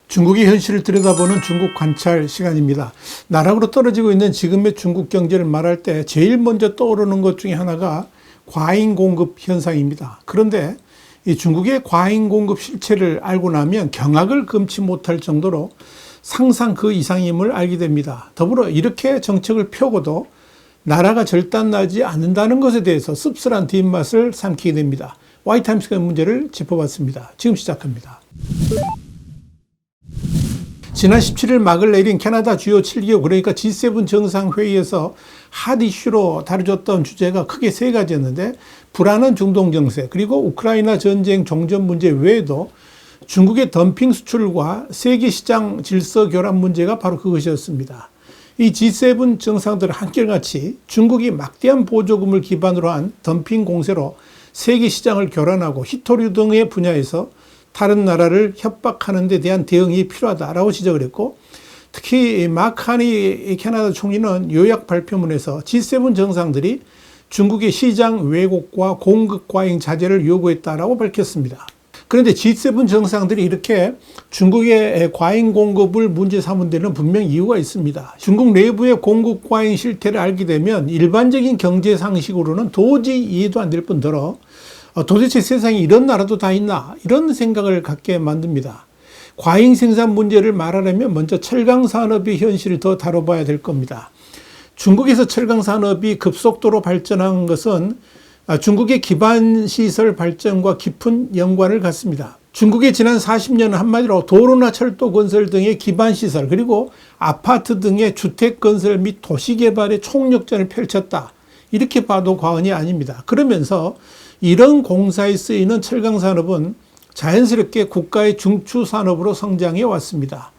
중국의 현실을 들여다보는 중국 관찰 시간입니다. 나락으로 떨어지고 있는 지금의 중국 경제를 말할 때 제일 먼저 떠오르는 것 중에 하나가 과잉 공급 현상입니다. 그런데 이 중국의 과잉 공급 실체를 알고 나면 경악을 금치 못할 정도로 상상 그 이상임을 알게 됩니다. 더불어 이렇게 정책을 펴고도 나라가 절단나지 않는다는 것에 대해서 씁쓸한 뒷맛을 삼키게 됩니다. 와이타임스가 문제를 짚어봤습니다. 지금 시작합니다. 지난 17일 막을 내린 캐나다 주요 7기업 그러니까 G7 정상회의에서 핫 이슈로 다뤄졌던 주제가 크게 세 가지였는데 불안한 중동 정세 그리고 우크라이나 전쟁 종전 문제 외에도 중국의 덤핑 수출과 세계 시장 질서 교란 문제가 바로 그것이었습니다. 이 G7 정상들은 한결같이 중국이 막대한 보조금을 기반으로 한 덤핑 공세로 세계 시장을 교란하고 히토류 등의 분야에서 다른 나라를 협박하는 데 대한 대응이 필요하다라고 지적을 했고, 특히 마크 하니 캐나다 총리는 요약 발표문에서 G7 정상들이 중국의 시장 왜곡과 공급 과잉 자제를 요구했다라고 밝혔습니다. 그런데 G7 정상들이 이렇게 중국의 과잉 공급을 문제 삼은 데는 분명 이유가 있습니다. 중국 내부의 공급 과잉 실태를 알게 되면 일반적인 경제 상식으로는 도저히 이해도 안 될 뿐더러 도대체 세상에 이런 나라도 다 있나 이런 생각을 갖게 만듭니다. 과잉 생산 문제를 말하려면 먼저 철강 산업의 현실을 더 다뤄봐야 될 겁니다. 중국에서 철강 산업이 급속도로 발전한 것은 중국의 기반 시설 발전과 깊은 연관을 갖습니다. 중국의 지난 40년은 한마디로 도로나 철도 건설 등의 기반 시설 그리고 아파트 등의 주택 건설 및 도시 개발의 총력전을 펼쳤다. 이렇게 봐도 과언이 아닙니다. 그러면서 이런 공사에 쓰이는 철강 산업은 자연스럽게 국가의 중추 산업으로 성장해 왔습니다.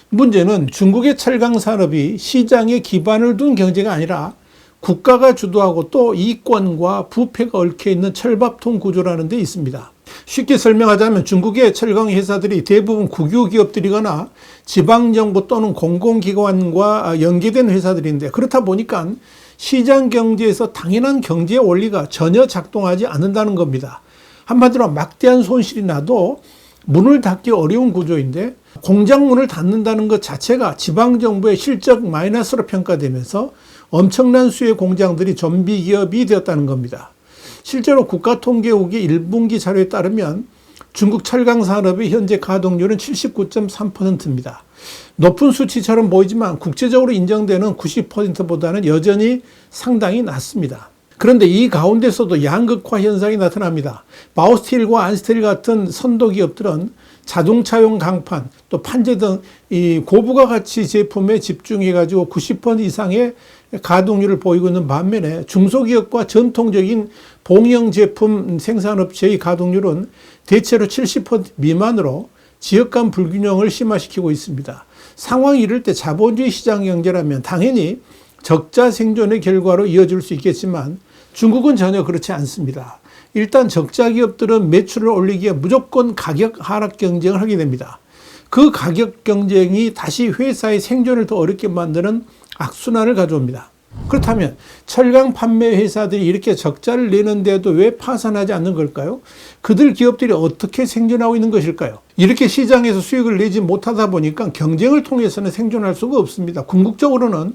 문제는 중국의 철강 산업이 시장에 기반을 둔 경제가 아니라 국가가 주도하고 또 이권과 부패가 얽혀 있는 철밥통 구조라는 데 있습니다. 쉽게 설명하자면 중국의 철강 회사들이 대부분 국유 기업들이거나 지방정부 또는 공공기관과 연계된 회사들인데 그렇다 보니까 시장 경제에서 당연한 경제 원리가 전혀 작동하지 않는다는 겁니다. 한마디로 막대한 손실이 나도 문을 닫기 어려운 구조인데 공장 문을 닫는다는 것 자체가 지방정부의 실적 마이너스로 평가되면서 엄청난 수의 공장들이 좀비 기업이 되었다는 겁니다. 실제로 국가통계국의 1분기 자료에 따르면 중국 철강 산업의 현재 가동률은 79.3%입니다. 높은 수치처럼 보이지만 국제적으로 인정되는 90%보다는 여전히 상당히 낮습니다. 그런데 이 가운데서도 양극화 현상이 나타납니다. 바오스틸과 안스틸 같은 선도 기업들은 자동차용 강판, 또 판재 등 이 고부가 가치 제품에 집중해가지고 90% 이상의 가동률을 보이고 있는 반면에 중소기업과 전통적인 봉형 제품 생산업체의 가동률은 대체로 70% 미만으로 지역 간 불균형을 심화시키고 있습니다. 상황이 이럴 때 자본주의 시장 경제라면 당연히 적자 생존의 결과로 이어질 수 있겠지만 중국은 전혀 그렇지 않습니다. 일단 적자 기업들은 매출을 올리기 위해 무조건 가격 하락 경쟁을 하게 됩니다. 그 가격 경쟁이 다시 회사의 생존을 더 어렵게 만드는 악순환을 가져옵니다. 그렇다면 철강 판매 회사들이 이렇게 적자를 내는데도 왜 파산하지 않는 걸까요? 그들 기업들이 어떻게 생존하고 있는 것일까요? 이렇게 시장에서 수익을 내지 못하다 보니까 경쟁을 통해서는 생존할 수가 없습니다. 궁극적으로는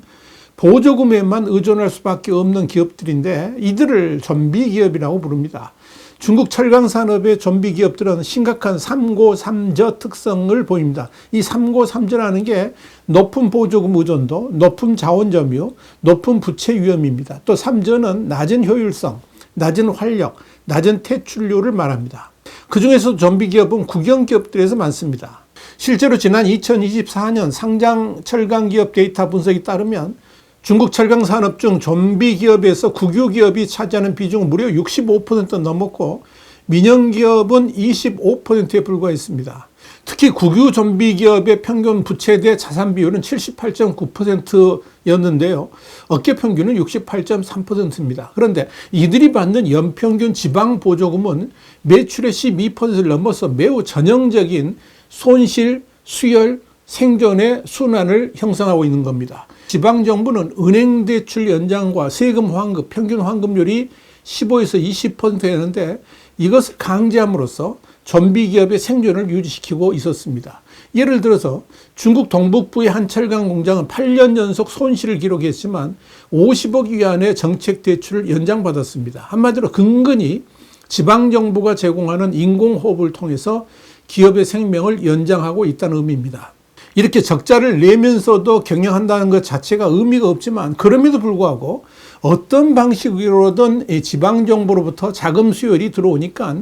보조금에만 의존할 수밖에 없는 기업들인데 이들을 좀비 기업이라고 부릅니다. 중국 철강 산업의 좀비 기업들은 심각한 삼고삼저 특성을 보입니다. 이 삼고삼저라는 게 높은 보조금 의존도, 높은 자원 점유, 높은 부채 위험입니다. 또 삼저는 낮은 효율성, 낮은 활력, 낮은 퇴출률을 말합니다. 그중에서 좀비 기업은 국영 기업들에서 많습니다. 실제로 지난 2024년 상장 철강 기업 데이터 분석에 따르면 중국 철강 산업 중 좀비 기업에서 국유 기업이 차지하는 비중은 무려 65% 넘었고 민영 기업은 25%에 불과했습니다. 특히 국유 좀비 기업의 평균 부채 대 자산 비율은 78.9%였는데요. 업계 평균은 68.3%입니다. 그런데 이들이 받는 연평균 지방 보조금은 매출의 12%를 넘어서 매우 전형적인 손실, 수혈, 생존의 순환을 형성하고 있는 겁니다. 지방정부는 은행 대출 연장과 세금 환급, 평균 환급률이 15에서 20%였는데 이것을 강제함으로써 좀비 기업의 생존을 유지시키고 있었습니다. 예를 들어서 중국 동북부의 한 철강 공장은 8년 연속 손실을 기록했지만 50억 위안의 정책 대출을 연장받았습니다. 한마디로 근근히 지방정부가 제공하는 인공호흡을 통해서 기업의 생명을 연장하고 있다는 의미입니다. 이렇게 적자를 내면서도 경영한다는 것 자체가 의미가 없지만 그럼에도 불구하고 어떤 방식으로든 지방정부로부터 자금 수혈이 들어오니까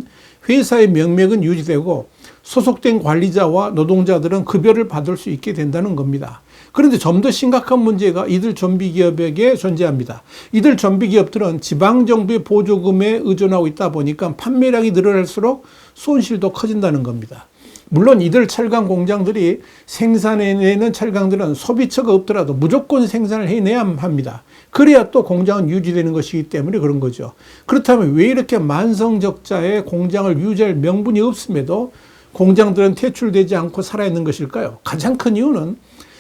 회사의 명맥은 유지되고 소속된 관리자와 노동자들은 급여를 받을 수 있게 된다는 겁니다. 그런데 좀 더 심각한 문제가 이들 좀비기업에게 존재합니다. 이들 좀비기업들은 지방정부의 보조금에 의존하고 있다 보니까 판매량이 늘어날수록 손실도 커진다는 겁니다. 물론 이들 철강 공장들이 생산해내는 철강들은 소비처가 없더라도 무조건 생산을 해내야 합니다. 그래야 또 공장은 유지되는 것이기 때문에 그런 거죠. 그렇다면 왜 이렇게 만성적자의 공장을 유지할 명분이 없음에도 공장들은 퇴출되지 않고 살아있는 것일까요? 가장 큰 이유는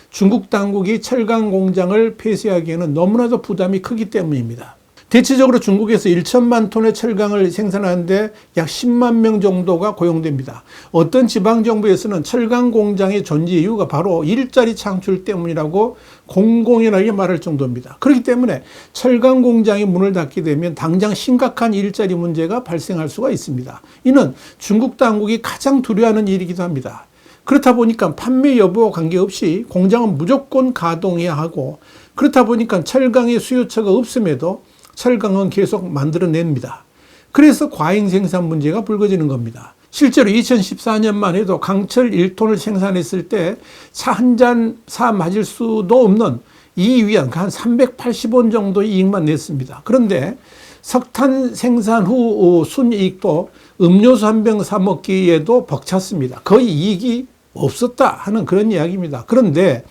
중국 당국이 철강 공장을 폐쇄하기에는 너무나도 부담이 크기 때문입니다. 대체적으로 중국에서 1천만 톤의 철강을 생산하는데 약 10만 명 정도가 고용됩니다. 어떤 지방정부에서는 철강 공장의 존재 이유가 바로 일자리 창출 때문이라고 공공연하게 말할 정도입니다. 그렇기 때문에 철강 공장이 문을 닫게 되면 당장 심각한 일자리 문제가 발생할 수가 있습니다. 이는 중국 당국이 가장 두려워하는 일이기도 합니다. 그렇다 보니까 판매 여부와 관계없이 공장은 무조건 가동해야 하고, 그렇다 보니까 철강의 수요처가 없음에도 철강은 계속 만들어냅니다. 그래서 과잉 생산 문제가 불거지는 겁니다. 실제로 2014년만 해도 강철 1톤을 생산했을 때 차 한 잔 사 마실 수도 없는 이 위안 한 380원 정도의 이익만 냈습니다. 그런데 석탄 생산 후 순이익도 음료수 한 병 사 먹기에도 벅찼습니다. 거의 이익이 없었다 하는 그런 이야기입니다. 그런데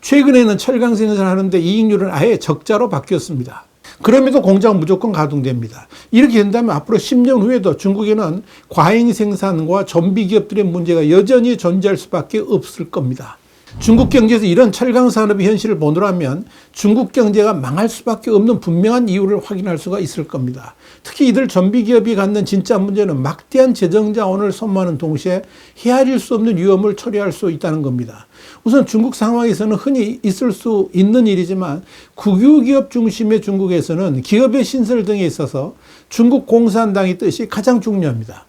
최근에는 철강 생산하는데 이익률은 아예 적자로 바뀌었습니다. 그럼에도 공장은 무조건 가동됩니다. 이렇게 된다면 앞으로 10년 후에도 중국에는 과잉 생산과 좀비 기업들의 문제가 여전히 존재할 수밖에 없을 겁니다. 중국 경제에서 이런 철강 산업의 현실을 보느라면 중국 경제가 망할 수밖에 없는 분명한 이유를 확인할 수가 있을 겁니다. 특히 이들 좀비 기업이 갖는 진짜 문제는 막대한 재정 자원을 소모하는 동시에 헤아릴 수 없는 위험을 초래할 수 있다는 겁니다. 우선 중국 상황에서는 흔히 있을 수 있는 일이지만 국유기업 중심의 중국에서는 기업의 신설 등에 있어서 중국 공산당의 뜻이 가장 중요합니다.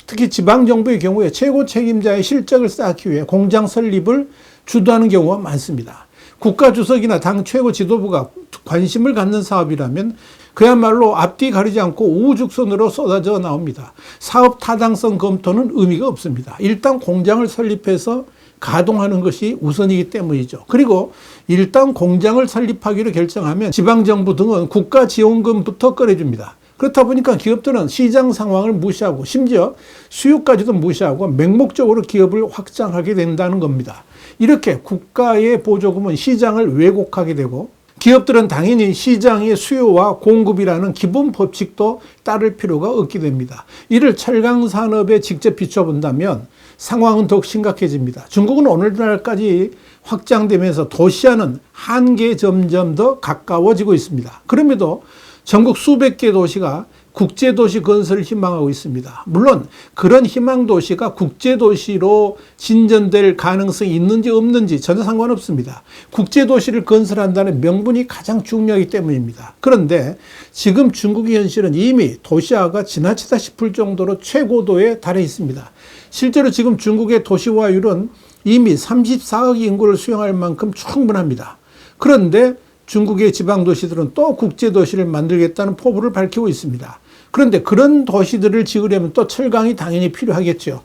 특히 지방정부의 경우에 최고 책임자의 실적을 쌓기 위해 공장 설립을 주도하는 경우가 많습니다. 국가주석이나 당 최고 지도부가 관심을 갖는 사업이라면 그야말로 앞뒤 가리지 않고 우후죽순으로 쏟아져 나옵니다. 사업 타당성 검토는 의미가 없습니다. 일단 공장을 설립해서 가동하는 것이 우선이기 때문이죠. 그리고 일단 공장을 설립하기로 결정하면 지방정부 등은 국가지원금부터 꺼내줍니다. 그렇다 보니까 기업들은 시장 상황을 무시하고 심지어 수요까지도 무시하고 맹목적으로 기업을 확장하게 된다는 겁니다. 이렇게 국가의 보조금은 시장을 왜곡하게 되고 기업들은 당연히 시장의 수요와 공급이라는 기본 법칙도 따를 필요가 없게 됩니다. 이를 철강 산업에 직접 비춰본다면 상황은 더욱 심각해집니다. 중국은 오늘날까지 확장되면서 도시화는 한계에 점점 더 가까워지고 있습니다. 그럼에도 전국 수백 개 도시가 국제도시 건설을 희망하고 있습니다. 물론 그런 희망도시가 국제도시로 진전될 가능성이 있는지 없는지 전혀 상관없습니다. 국제도시를 건설한다는 명분이 가장 중요하기 때문입니다. 그런데 지금 중국의 현실은 이미 도시화가 지나치다 싶을 정도로 최고도에 달해 있습니다. 실제로 지금 중국의 도시화율은 이미 34억 인구를 수용할 만큼 충분합니다. 그런데 중국의 지방도시들은 또 국제도시를 만들겠다는 포부를 밝히고 있습니다. 그런데 그런 도시들을 지으려면 또 철강이 당연히 필요하겠죠.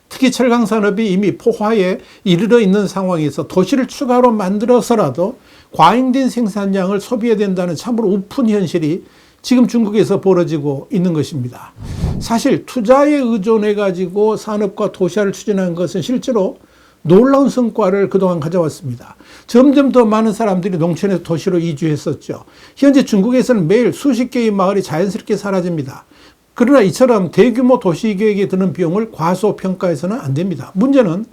특히 철강 산업이 이미 포화에 이르러 있는 상황에서 도시를 추가로 만들어서라도 과잉된 생산량을 소비해야 된다는 참으로 우픈 현실이 지금 중국에서 벌어지고 있는 것입니다. 사실 투자에 의존해 가지고 산업과 도시화를 추진한 것은 실제로 놀라운 성과를 그동안 가져왔습니다. 점점 더 많은 사람들이 농촌에서 도시로 이주했었죠. 현재 중국에서는 매일 수십 개의 마을이 자연스럽게 사라집니다. 그러나 이처럼 대규모 도시계획에 드는 비용을 과소평가해서는 안 됩니다. 문제는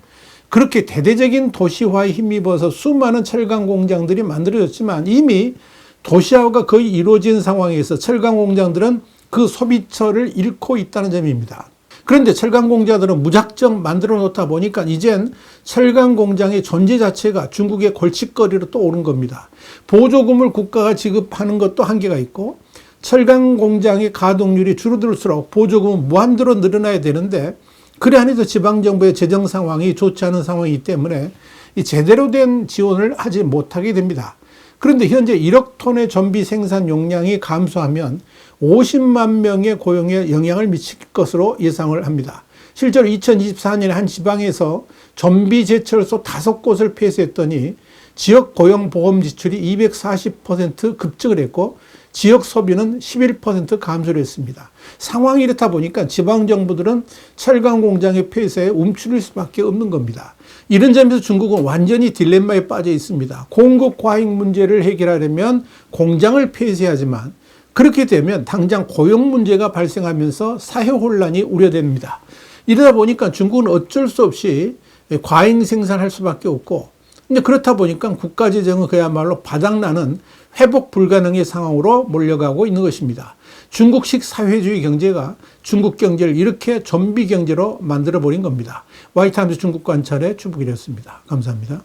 그렇게 대대적인 도시화에 힘입어서 수많은 철강 공장들이 만들어졌지만 이미 도시화가 거의 이루어진 상황에서 철강 공장들은 그 소비처를 잃고 있다는 점입니다. 그런데 철강 공장들은 무작정 만들어 놓다 보니까 이젠 철강 공장의 존재 자체가 중국의 골칫거리로 또 오른 겁니다. 보조금을 국가가 지급하는 것도 한계가 있고 철강 공장의 가동률이 줄어들수록 보조금은 무한대로 늘어나야 되는데 그래 안해도 지방정부의 재정 상황이 좋지 않은 상황이기 때문에 이 제대로 된 지원을 하지 못하게 됩니다. 그런데 현재 1억 톤의 전비 생산 용량이 감소하면 50만 명의 고용에 영향을 미칠 것으로 예상을 합니다. 실제로 2024년에 한 지방에서 전비 제철소 5곳을 폐쇄했더니 지역 고용 보험 지출이 240% 급증을 했고 지역 소비는 11% 감소를 했습니다. 상황이 이렇다 보니까 지방정부들은 철강 공장의 폐쇄에 움츠릴 수밖에 없는 겁니다. 이런 점에서 중국은 완전히 딜레마에 빠져 있습니다. 공급 과잉 문제를 해결하려면 공장을 폐쇄하지만 그렇게 되면 당장 고용 문제가 발생하면서 사회 혼란이 우려됩니다. 이러다 보니까 중국은 어쩔 수 없이 과잉 생산할 수밖에 없고, 근데 그렇다 보니까 국가 재정은 그야말로 바닥나는 회복 불가능의 상황으로 몰려가고 있는 것입니다. 중국식 사회주의 경제가 중국 경제를 이렇게 좀비 경제로 만들어버린 겁니다. 화이트함스 중국 관찰의 주북이었습니다. 감사합니다.